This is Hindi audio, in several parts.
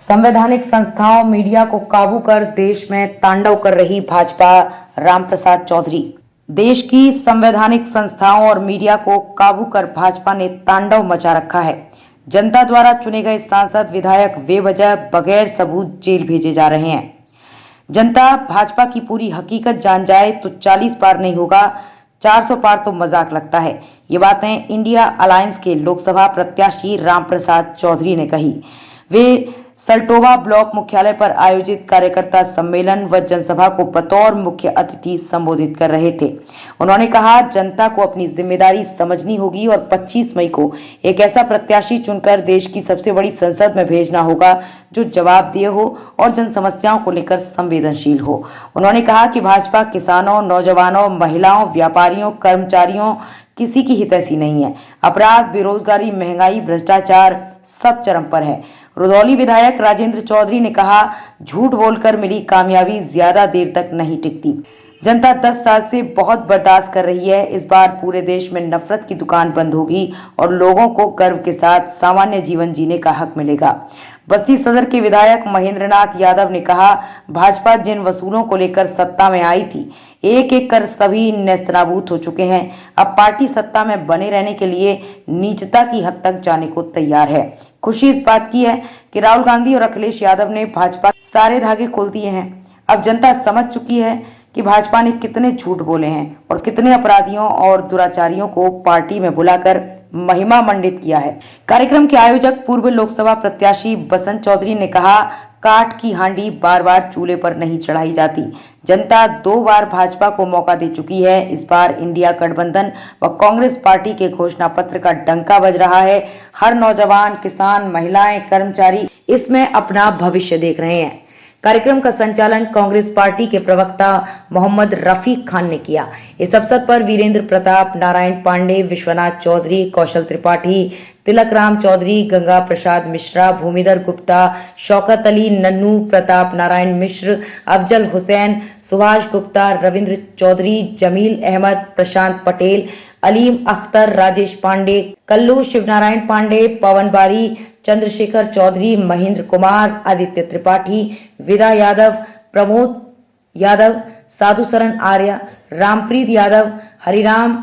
संवैधानिक संस्थाओं मीडिया को काबू कर देश में तांडव कर रही भाजपा। रामप्रसाद चौधरी। देश की संवैधानिक संस्थाओं और मीडिया को काबू कर भाजपा ने तांडव मचा रखा है। जनता द्वारा चुने गए सांसद विधायक बेवजह बगैर सबूत जेल भेजे जा रहे हैं। जनता भाजपा की पूरी हकीकत जान जाए तो 40 पार नहीं होगा, 400 पार तो मजाक लगता है। ये बातें इंडिया अलायंस के लोकसभा प्रत्याशी रामप्रसाद चौधरी ने कही। वे सल्टोवा ब्लॉक मुख्यालय पर आयोजित कार्यकर्ता सम्मेलन व जनसभा को बतौर मुख्य अतिथि संबोधित कर रहे थे। उन्होंने कहा, जनता को अपनी जिम्मेदारी समझनी होगी और 25 मई को एक ऐसा प्रत्याशी चुनकर देश की सबसे बड़ी संसद में भेजना होगा जो जवाबदेह हो और जन समस्याओं को लेकर संवेदनशील हो। उन्होंने कहा कि भाजपा किसानों, नौजवानों, महिलाओं, व्यापारियों, कर्मचारियों किसी की हितैषी नहीं है। अपराध, बेरोजगारी, महंगाई, भ्रष्टाचार सब चरम पर है। रुधौली विधायक राजेंद्र चौधरी ने कहा, झूठ बोलकर मिली कामयाबी ज्यादा देर तक नहीं टिकती। जनता 10 साल से बहुत बर्दाश्त कर रही है। इस बार पूरे देश में नफरत की दुकान बंद होगी और लोगों को गर्व के साथ सामान्य जीवन जीने का हक मिलेगा। बस्ती सदर के विधायक महेंद्रनाथ यादव ने कहा, भाजपा जिन वसूलों को लेकर सत्ता में आई थी, एक एक कर सभी नेस्तनाबूद हो चुके हैं। अब पार्टी सत्ता में बने रहने के लिए नीचता की हद तक जाने को तैयार है। खुशी इस बात की है कि राहुल गांधी और अखिलेश यादव ने भाजपा सारे धागे खोल दिए हैं। अब जनता समझ चुकी है कि भाजपा ने कितने झूठ बोले हैं और कितने अपराधियों और दुराचारियों को पार्टी में बुलाकर महिमा मंडित किया है। कार्यक्रम के आयोजक पूर्व लोकसभा प्रत्याशी बसंत चौधरी ने कहा, काठ की हांडी बार बार चूल्हे पर नहीं चढ़ाई जाती। जनता 2 बार भाजपा को मौका दे चुकी है। इस बार इंडिया गठबंधन व कांग्रेस पार्टी के घोषणा पत्र का डंका बज रहा है। हर नौजवान, किसान, महिलाएं, कर्मचारी इसमें अपना भविष्य देख रहे हैं। कार्यक्रम का संचालन कांग्रेस पार्टी के प्रवक्ता मोहम्मद रफीक खान ने किया। इस अवसर पर वीरेंद्र प्रताप, नारायण पांडे, विश्वनाथ चौधरी, कौशल त्रिपाठी, तिलक राम चौधरी, गंगा प्रसाद मिश्रा, भूमिधर गुप्ता, शौकत अली, नन्नू, प्रताप नारायण मिश्र, अफजल हुसैन, सुभाष गुप्ता, रविंद्र चौधरी, जमील अहमद, प्रशांत पटेल, अलीम अख्तर, राजेश पांडे, कल्लू शिवनारायण पांडे, पवन बारी, चंद्रशेखर चौधरी, महेंद्र कुमार, आदित्य त्रिपाठी, विदा यादव, प्रमोद यादव, साधु शरण आर्य, रामप्रीत यादव, हरिराम,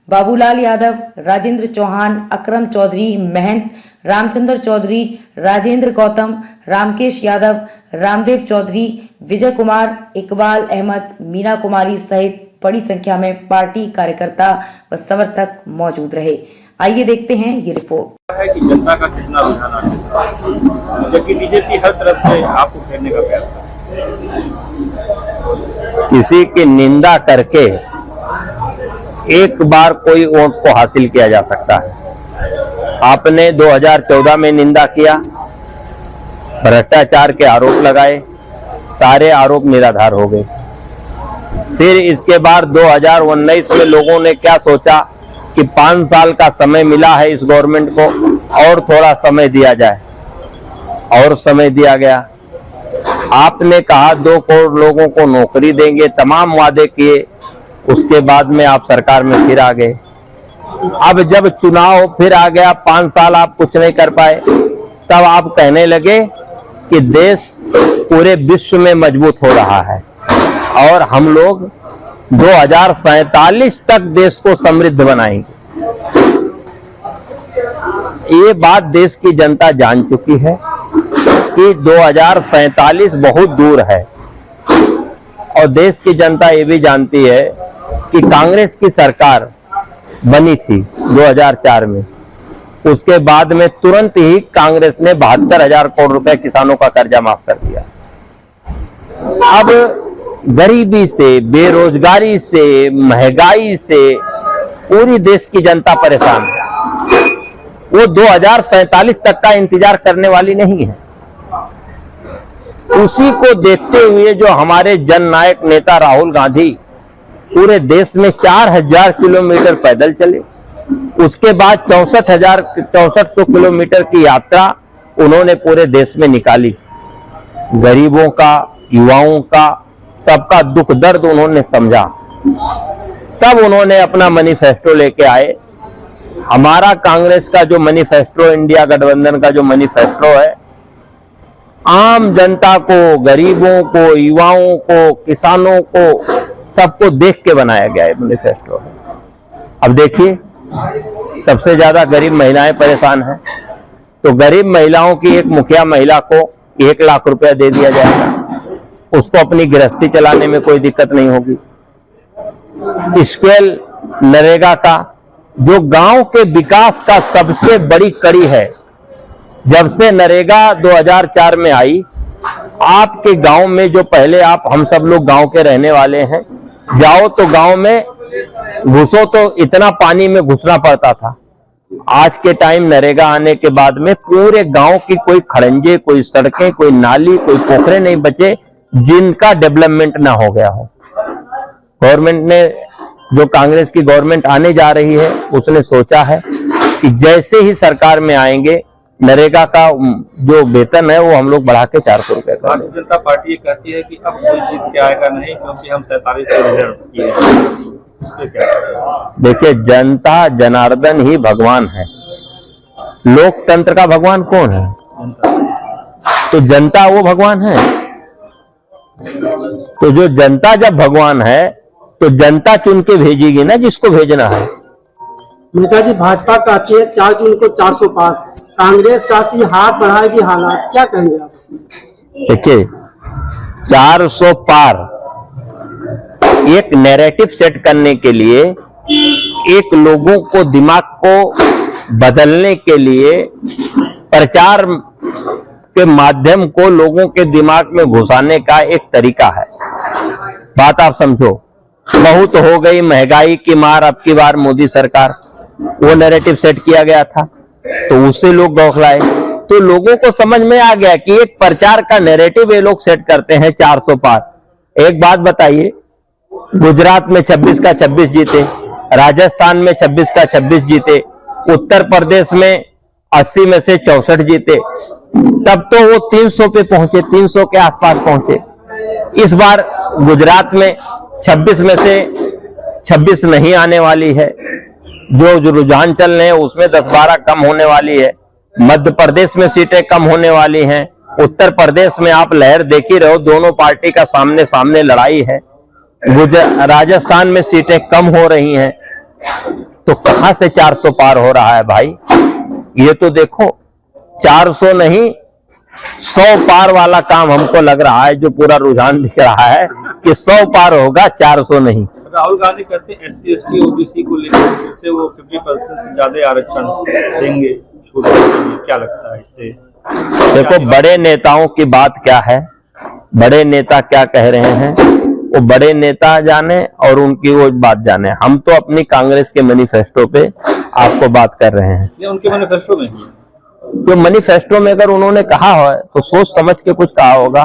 बाबूलाल यादव, राजेंद्र चौहान, अकरम चौधरी, महंत, रामचंद्र चौधरी, राजेंद्र गौतम, रामकेश यादव, रामदेव चौधरी, विजय कुमार, इकबाल अहमद, मीना कुमारी सहित बड़ी संख्या में पार्टी कार्यकर्ता व समर्थक मौजूद रहे। आइए देखते हैं ये रिपोर्ट। है कि जनता का कितना रुझान आपके साथ, जबकि बीजेपी हर तरफ से आपको घेरने का प्रयास करती है। किसी की निंदा करके एक बार कोई वोट को हासिल किया जा सकता है। आपने 2014 में निंदा किया, भ्रष्टाचार के आरोप लगाए, सारे आरोप निराधार हो गए। फिर इसके बाद 2019 में लोगों ने क्या सोचा कि 5 साल का समय मिला है इस गवर्नमेंट को और थोड़ा समय दिया जाए, और समय दिया गया। आपने कहा 2 करोड़ लोगों को नौकरी देंगे, तमाम वादे किए, उसके बाद में आप सरकार में फिर आ गए। अब जब चुनाव फिर आ गया, 5 साल आप कुछ नहीं कर पाए, तब आप कहने लगे कि देश पूरे विश्व में मजबूत हो रहा है और हम लोग 2047 तक देश को समृद्ध बनाएंगे। ये बात देश की जनता जान चुकी है कि 2047 बहुत दूर है, और देश की जनता ये भी जानती है कि कांग्रेस की सरकार बनी थी 2004 में। उसके बाद में तुरंत ही कांग्रेस ने 72,000 करोड़ रुपए किसानों का कर्जा माफ कर दिया। अब गरीबी से, बेरोजगारी से, महंगाई से पूरी देश की जनता परेशान है। वो 2047 तक का इंतजार करने वाली नहीं है। उसी को देखते हुए जो हमारे जननायक नेता राहुल गांधी पूरे देश में 4000 किलोमीटर पैदल चले, उसके बाद 64,400 किलोमीटर की यात्रा उन्होंने पूरे देश में निकाली। गरीबों का, युवाओं का, सबका दुख दर्द उन्होंने समझा। तब उन्होंने अपना मैनिफेस्टो लेके आए। हमारा कांग्रेस का जो मैनिफेस्टो, इंडिया गठबंधन का जो मैनिफेस्टो है, आम जनता को, गरीबों को, युवाओं को, किसानों को, सबको देख के बनाया गया है मैनिफेस्टो। अब देखिए, सबसे ज्यादा गरीब महिलाएं परेशान हैं, तो गरीब महिलाओं की एक मुखिया महिला को 1 लाख रुपया दे दिया जाएगा, उसको अपनी गृहस्थी चलाने में कोई दिक्कत नहीं होगी। स्केल नरेगा का, जो गांव के विकास का सबसे बड़ी कड़ी है, जब से नरेगा 2004 में आई, आपके गांव में जो पहले हम सब लोग गांव के रहने वाले हैं, जाओ तो गांव में घुसो तो इतना पानी में घुसना पड़ता था। आज के टाइम नरेगा आने के बाद में पूरे गांव की कोई खड़ंजे, कोई सड़कें, कोई नाली, कोई पोखरे नहीं बचे जिनका डेवलपमेंट ना हो गया हो। गवर्नमेंट ने, जो कांग्रेस की गवर्नमेंट आने जा रही है, उसने सोचा है कि जैसे ही सरकार में आएंगे, नरेगा का जो वेतन है वो हम लोग बढ़ा के 400 रुपए कर देंगे। भारतीय जनता पार्टी ये कहती है कि अब कोई जीत के आएगा नहीं, क्योंकि हम 47 रिजर्व किए हैं। इसमें क्या है? देखिए, जनता जनार्दन ही भगवान है। लोकतंत्र का भगवान कौन है? तो जनता वो भगवान है। तो जो जनता जब भगवान है, तो जनता चुन के भेजेगी ना जिसको भेजना है। नेताजी, भाजपा कहती है 4 जून को 400 पार, कांग्रेस कहती है हाथ बढ़ाएगी हालात, क्या कहेंगे आप? देखिए, 400 पार एक नैरेटिव सेट करने के लिए, एक लोगों को दिमाग को बदलने के लिए, प्रचार के माध्यम को लोगों के दिमाग में घुसाने का एक तरीका है। बात आप समझो, बहुत हो गई महंगाई की मार अब की बार मोदी सरकार, वो नैरेटिव सेट किया गया था, तो उससे लोग बौखलाए। तो लोगों को समझ में आ गया कि एक प्रचार का नैरेटिव ये लोग सेट करते हैं 400 पार। एक बात बताइए, गुजरात में 26 का 26 जीते, राजस्थान में 26 का 26 जीते, उत्तर प्रदेश में 80 में से 64 जीते, तब तो वो 300 पे पहुंचे, 300 के आसपास पहुंचे। इस बार गुजरात में 26 में से 26 नहीं आने वाली है, जो रुझान चल रहे हैं उसमें 10-12 कम होने वाली है। मध्य प्रदेश में सीटें कम होने वाली हैं, उत्तर प्रदेश में आप लहर देख ही रहे हो, दोनों पार्टी का सामने सामने लड़ाई है। राजस्थान में सीटें कम हो रही हैं, तो कहां से 400 पार हो रहा है भाई? ये तो देखो, 400 नहीं 100 पार वाला काम हमको लग रहा है, जो पूरा रुझान दिख रहा है कि 100 पार होगा, 400 नहीं। राहुल गांधी कहते हैं SC ST OBC को लेकर फिर से वो 50% से ज्यादा आरक्षण देंगे, छूट देंगे, क्या लगता है इससे? देखो, बड़े नेताओं की बात क्या है, बड़े नेता क्या कह रहे हैं वो बड़े नेता जाने और उनकी वो बात जाने। हम तो अपनी कांग्रेस के मैनिफेस्टो पे आपको बात कर रहे हैं। ये उनके मैनिफेस्टो में जो मैनिफेस्टो में अगर उन्होंने कहा है तो सोच समझ के कुछ कहा होगा,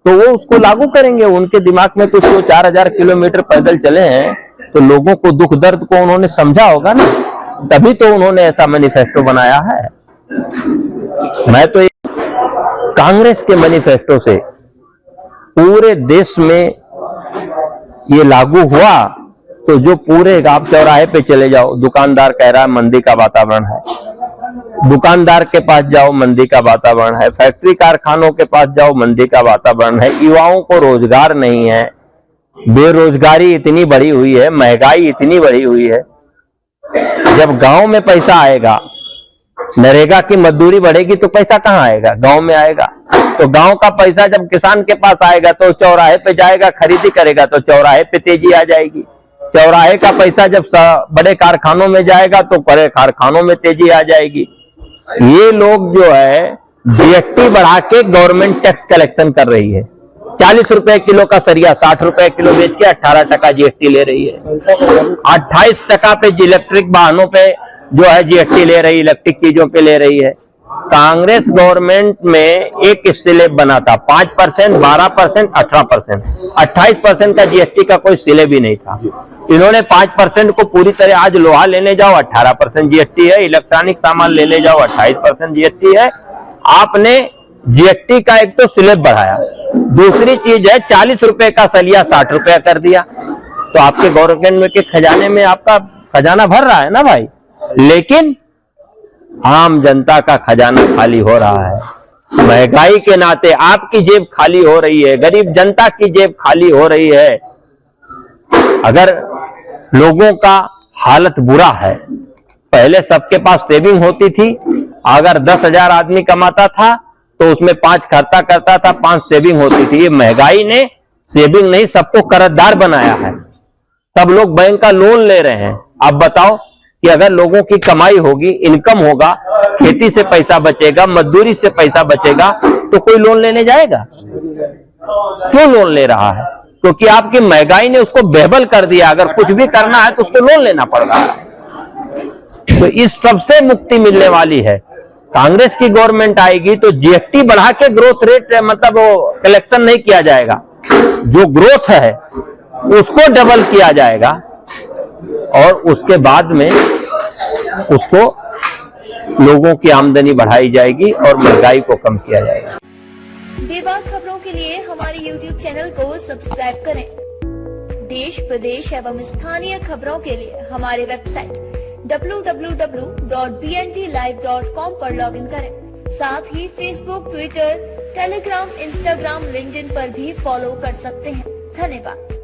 तो वो उसको लागू करेंगे। उनके दिमाग में कुछ, वो 4000 किलोमीटर पैदल चले हैं, तो लोगों को दुख दर्द को उन्होंने समझा होगा ना, तभी तो उन्होंने ऐसा मैनिफेस्टो बनाया है। मैं तो कांग्रेस के मैनिफेस्टो से पूरे देश में ये लागू हुआ, तो जो पूरे आप चौराहे पे चले जाओ, दुकानदार कह रहा है मंदी का वातावरण है, दुकानदार के पास जाओ मंदी का वातावरण है, फैक्ट्री कारखानों के पास जाओ मंदी का वातावरण है, युवाओं को रोजगार नहीं है, बेरोजगारी इतनी बढ़ी हुई है, महंगाई इतनी बढ़ी हुई है। जब गांव में पैसा आएगा, नरेगा की मजदूरी बढ़ेगी तो पैसा कहां आएगा? गांव में आएगा। तो गांव का पैसा जब किसान के पास आएगा तो चौराहे पे जाएगा, खरीदी करेगा, तो चौराहे पे तेजी आ जाएगी। चौराहे का पैसा जब बड़े कारखानों में जाएगा तो बड़े कारखानों में तेजी आ जाएगी। ये लोग जो है GST बढ़ा के गवर्नमेंट टैक्स कलेक्शन कर रही है। 40 रुपए किलो का सरिया 60 रुपए किलो बेच के 18% GST ले रही है। 28% पे इलेक्ट्रिक वाहनों पे जो है GST ले रही, इलेक्ट्रिक चीजों पे ले रही है। कांग्रेस गवर्नमेंट में एक स्लैब बना था 5%, 12%, 18%, 28% का GST का कोई स्लैब भी नहीं था। इन्होंने 5% को पूरी तरह, आज लोहा लेने जाओ 18% GST है, इलेक्ट्रॉनिक सामान लेने जाओ 28% GST है। आपने GST का एक तो स्लैब बढ़ाया, दूसरी चीज है 40 रुपए का सलिया 60 रुपया कर दिया। तो आपके गवर्नमेंट के खजाने में आपका खजाना भर रहा है ना भाई, लेकिन आम जनता का खजाना खाली हो रहा है। महंगाई के नाते आपकी जेब खाली हो रही है, गरीब जनता की जेब खाली हो रही है। अगर लोगों का हालत बुरा है, पहले सबके पास सेविंग होती थी, अगर 10,000 आदमी कमाता था तो उसमें 5 खर्चा करता था, 5 सेविंग होती थी। ये महंगाई ने सेविंग नहीं, सबको कर्जदार बनाया है। सब लोग बैंक का लोन ले रहे हैं। अब बताओ कि अगर लोगों की कमाई होगी, इनकम होगा, खेती से पैसा बचेगा, मजदूरी से पैसा बचेगा, तो कोई लोन लेने जाएगा? क्यों लोन ले रहा है? क्योंकि आपकी महंगाई ने उसको बेहबल कर दिया। अगर कुछ भी करना है तो उसको लोन लेना पड़ रहा है। तो इस सबसे मुक्ति मिलने वाली है। कांग्रेस की गवर्नमेंट आएगी तो जीएसटी बढ़ा के ग्रोथ रेट मतलब वो कलेक्शन नहीं किया जाएगा, जो ग्रोथ है उसको डबल किया जाएगा और उसके बाद में उसको लोगों की आमदनी बढ़ाई जाएगी और महंगाई को कम किया जाएगा। बेबाक खबरों के लिए हमारे YouTube चैनल को सब्सक्राइब करें। देश प्रदेश एवं स्थानीय खबरों के लिए हमारे वेबसाइट www.bntlive.com पर लॉगिन करें। साथ ही Facebook, Twitter, Telegram, Instagram, LinkedIn पर भी फॉलो कर सकते हैं। धन्यवाद।